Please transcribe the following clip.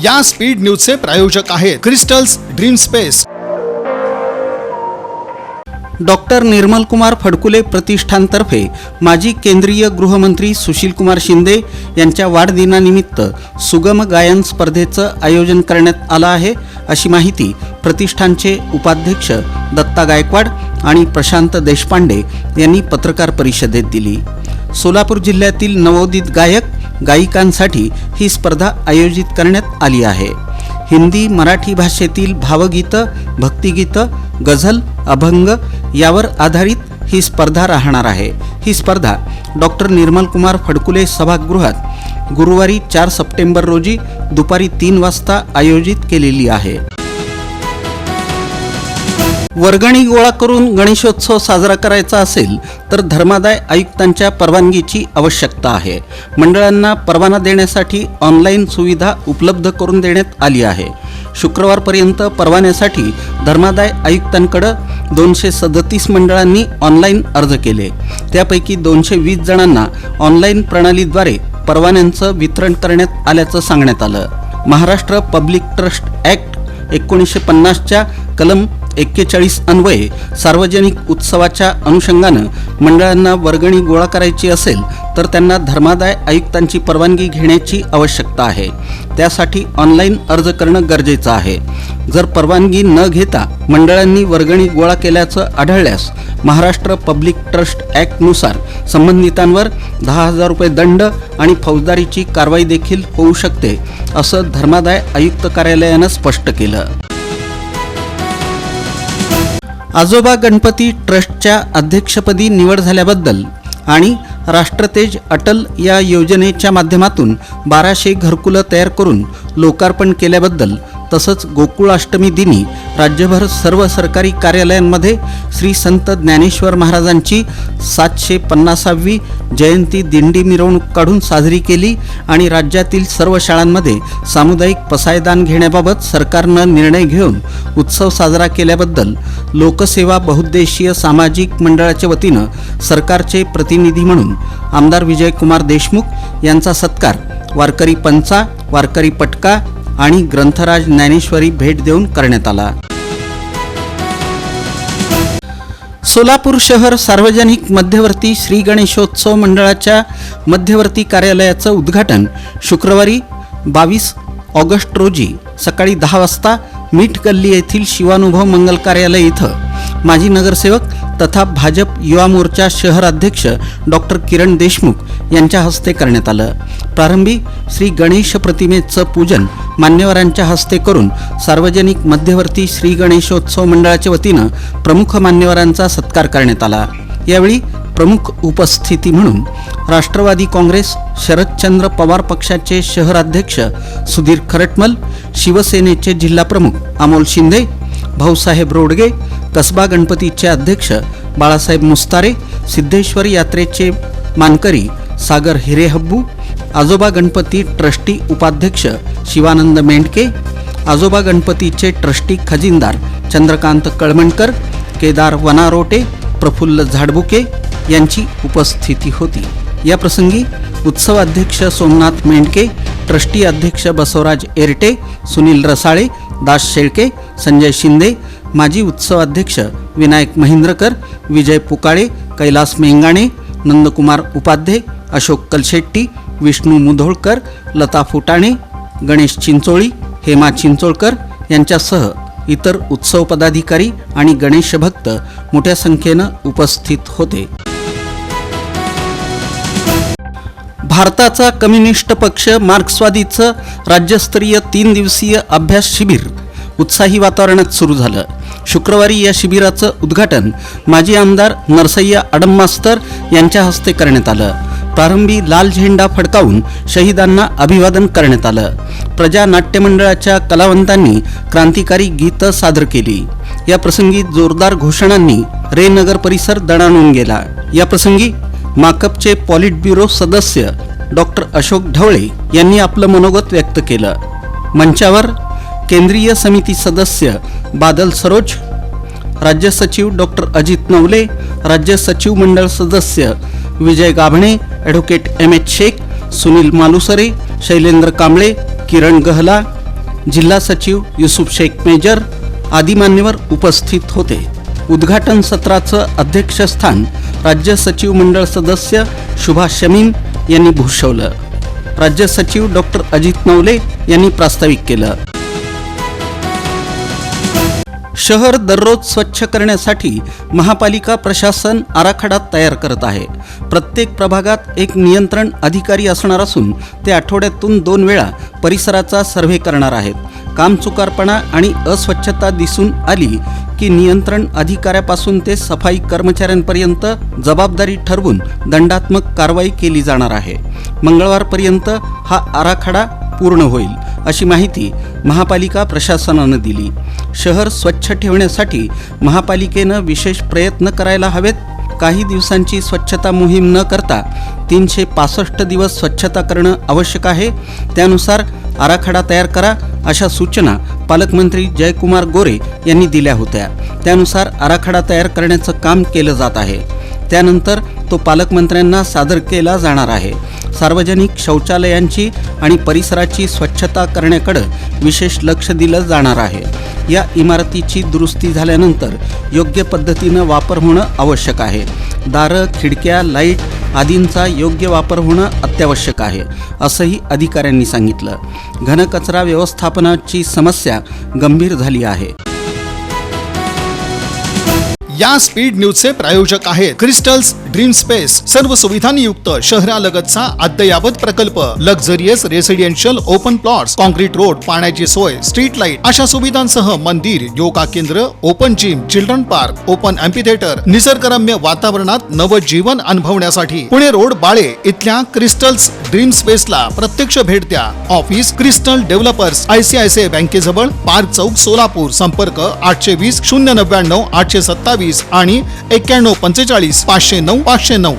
या स्पीड न्यूजचे प्रायोजक आहेत crystals dream space. Doctor Nirmal Kumar Phadkule प्रतिष्ठानतर्फे माजी केंद्रीय गृहमंत्री सुशील कुमार शिंदे यांच्या वाढदिनानिमित्त सुगम गायन स्पर्धेचं आयोजन करण्यात आलं आहे, अशी माहिती प्रतिष्ठानचे उपाध्यक्ष दत्ता गायकवाड आणि प्रशांत देशपांडे यांनी पत्रकार परिषदेत दिली। सोलापूर जिल्ह्यातील नवोदित गायक गायिकांसाठी ही स्पर्धा आयोजित करण्यात आली आहे। हिंदी मराठी भाषेतील भावगीतं, भक्तिगीतं, गझल, अभंग यावर आधारित ही स्पर्धा राहणार आहे। ही स्पर्धा डॉक्टर निर्मल कुमार फडकुले सभागृहात गुरुवारी 4 सप्टेंबर रोजी दुपारी 3 वाजता आयोजित केलेली आहे। वर्गणी गोळा करून गणेशोत्सव साजरा करायचा असेल तर धर्मादाय आयुक्तांच्या परवानगीची आवश्यकता आहे। मंडळांना परवाना देण्यासाठी ऑनलाईन सुविधा उपलब्ध करून देण्यात आली आहे। शुक्रवारपर्यंत परवान्यासाठी धर्मादाय आयुक्तांकडे 237 मंडळांनी ऑनलाईन अर्ज केले। त्यापैकी 220 जणांना ऑनलाईन प्रणालीद्वारे परवान्यांचं वितरण करण्यात आल्याचं सांगण्यात आलं। महाराष्ट्र पब्लिक ट्रस्ट ॲक्ट 1950च्या कलम 41 अन्वये सार्वजनिक उत्सवाच्या अनुषंगानं मंडळांना वर्गणी गोळा करायची असेल तर त्यांना धर्मादाय आयुक्तांची परवानगी घेण्याची आवश्यकता आहे। त्यासाठी ऑनलाईन अर्ज करणं गरजेचं आहे। जर परवानगी न घेता मंडळांनी वर्गणी गोळा केल्याचं आढळल्यास महाराष्ट्र पब्लिक ट्रस्ट ॲक्टनुसार संबंधितांवर 10,000 रुपये दंड आणि फौजदारीची कारवाई देखील होऊ शकते, असं धर्मादाय आयुक्त कार्यालयानं स्पष्ट केलं। आजोबा गणपती ट्रस्टच्या अध्यक्षपदी निवड झाल्याबद्दल आणि राष्ट्रतेज अटल या योजनेच्या माध्यमातून 1200 घरकुलं तयार करून लोकार्पण केल्याबद्दल तसंच गोकुळाष्टमी दिनी राज्यभर सर्व सरकारी कार्यालयांमध्ये श्री संत ज्ञानेश्वर महाराजांची 750वी जयंती दिंडी मिरवणूक काढून साजरी केली आणि राज्यातील सर्व शाळांमध्ये सामुदायिक पसायदान घेण्याबाबत सरकारनं निर्णय घेऊन उत्सव साजरा केल्याबद्दल लोकसेवा बहुउद्देशीय सामाजिक मंडळाच्या वतीनं सरकारचे प्रतिनिधी म्हणून आमदार विजयकुमार देशमुख यांचा सत्कार वारकरी पंचा, वारकरी पटका आणि ग्रंथराज ज्ञानेश्वरी भेट देऊन करण्यात आला। सोलापूर शहर सार्वजनिक मध्यवर्ती श्री गणेशोत्सव मंडळाच्या मध्यवर्ती कार्यालयाचं उद्घाटन शुक्रवारी 22 ऑगस्ट रोजी सकाळी 10 वाजता मीठ गल्ली येथील शिवानुभव मंगल कार्यालय इथं माजी नगरसेवक तथा भाजप युवा मोर्चा शहर अध्यक्ष डॉक्टर किरण देशमुख यांच्या हस्ते करण्यात आलं। प्रारंभी श्री गणेश प्रतिमेचं पूजन मान्यवरांच्या हस्ते करून सार्वजनिक मध्यवर्ती श्री गणेशोत्सव मंडळाच्या वतीनं प्रमुख मान्यवरांचा सत्कार करण्यात आला। यावेळी प्रमुख उपस्थिती म्हणून राष्ट्रवादी काँग्रेस शरदचंद्र पवार पक्षाचे शहर अध्यक्ष सुधीर खरटमल, शिवसेनेचे जिल्हाप्रमुख अमोल शिंदे, भाऊसाहेब रोडगे, कसबा गणपतीचे अध्यक्ष बाळासाहेब मुस्तारे, सिद्धेश्वर यात्रेचे मानकरी सागर हिरेहब्बू, आजोबा गणपती ट्रस्टी उपाध्यक्ष शिवानंद मेंढके, आजोबा गणपतीचे ट्रस्टी खजिनदार चंद्रकांत कळमणकर, केदार वनारोटे, प्रफुल्ल झाडबुके यांची उपस्थिती होती। या प्रसंगी उत्सव अध्यक्ष सोमनाथ मेंढके, ट्रस्टी अध्यक्ष बसवराज एरटे, सुनील रसाळे, दास शेळके, संजय शिंदे, माजी उत्सव अध्यक्ष विनायक महेंद्रकर, विजय पुकाळे, कैलास मेंगाणे, नंदकुमार उपाध्ये, अशोक कलशेट्टी, विष्णू मुधोळकर, लता फुटाणे, गणेश चिंचोळी, हेमा चिंचोळकर यांच्यासह इतर उत्सव पदाधिकारी आणि गणेश भक्त मोठ्या संख्येनं उपस्थित होते। भारताचा कम्युनिस्ट पक्ष मार्क्सवादीचं राज्यस्तरीय 3 दिवसीय अभ्यास शिबिर उत्साही वातावरणात सुरू झालं। शुक्रवारी या शिबिराचं उद्घाटन माजी आमदार नरसय्या अडममास्तर यांच्या हस्ते करण्यात आलं। प्रारंभी लाल झेंडा फडकावून शहीदांना अभिवादन करण्यात आलं। प्रजा नाट्य मंडळाच्या कलावंतांनी क्रांतिकारी गीतं सादर केली। या प्रसंगी जोरदार घोषणांनी रे नगर परिसर दणाणून गेला। या प्रसंगी माकपचे पॉलिट ब्युरो सदस्य डॉक्टर अशोक ढवळे यांनी आपलं मनोगत व्यक्त केलं। मंचावर केंद्रीय समिती सदस्य बादल सरोज, राज्य सचिव डॉक्टर अजित नवले, राज्य सचिव मंडळ सदस्य विजय गाभणे, ॲडव्होकेट एम.एच. शेख, सुनील मालुसरे, शैलेंद्र कांबळे, किरण गहला, जिल्हा सचिव युसुफ शेख मेजर आदी मान्यवर उपस्थित होते. उद्घाटन सत्राचं अध्यक्षस्थान राज्य सचिव मंडळ सदस्य सुभाष शमीम यांनी भूषवलं. राज्य सचिव डॉक्टर अजित नवले यांनी प्रास्ताविक केलं. शहर दररोज स्वच्छ करण्यासाठी महापालिका प्रशासन आराखडा तयार करत आहे. प्रत्येक प्रभागात एक नियंत्रण अधिकारी असणार असून ते आठवड्यातून 2 वेळा परिसराचा सर्व्हे करणार आहेत. कामचुकारपणा आणि अस्वच्छता दिसून आली की नियंत्रण अधिकाऱ्यापासून ते सफाई कर्मचाऱ्यांपर्यंत जबाबदारी ठरवून दंडात्मक कारवाई केली जाणार आहे. मंगळवारपर्यंत हा आराखडा पूर्ण होईल अशी माहिती महापालिका प्रशासनानं दिली. शहर स्वच्छ ठेवण्यासाठी महापालिकेनं विशेष प्रयत्न करायला हवेत. काही दिवसांची स्वच्छता मोहीम न करता 365 दिवस स्वच्छता करणं आवश्यक आहे. त्यानुसार आराखडा तयार करा अशा सूचना पालकमंत्री जयकुमार गोरे यांनी दिल्या होत्या. त्यानुसार आराखडा तयार करण्याचं काम केलं जात आहे. त्यानंतर तो पालकमंत्र्यांना सादर केला जाणार आहे. सार्वजनिक शौचालयांची आणि परिसराची स्वच्छता करण्याकडे विशेष लक्ष दिलं जाणार आहे. या इमारतीची दुरुस्ती झाल्यानंतर योग्य पद्धतीनं वापर होणं आवश्यक आहे. दारं, खिडक्या, लाईट आदींचा योग्य वापर होणं अत्यावश्यक आहे असंही अधिकाऱ्यांनी सांगितलं. घनकचरा व्यवस्थापनाची समस्या गंभीर झाली आहे. या स्पीड न्यूजचे प्रायोजक आहेत क्रिस्टल्स ड्रीम स्पेस. सर्व सुविधांनी युक्त शहरालगतचा अद्ययावत प्रकल्प. Luxurious residential open plots, concrete road, पाण्याची सोय, स्ट्रीट लाईट अशा सुविधांसह मंदिर, योगा केंद्र, open gym, children park, open amphitheatre, निसर्गरम्य वातावरणात नवजीवन अनुभवण्यासाठी पुणे रोड बाळे इथल्या क्रिस्टल्स ड्रीम स्पेसला प्रत्यक्ष भेट द्या. ऑफिस क्रिस्टल डेव्हलपर्स, ICICI बँकेजवळ, पार्क चौक, सोलापूर. संपर्क 820 099 827 आणि 91 45 509 509.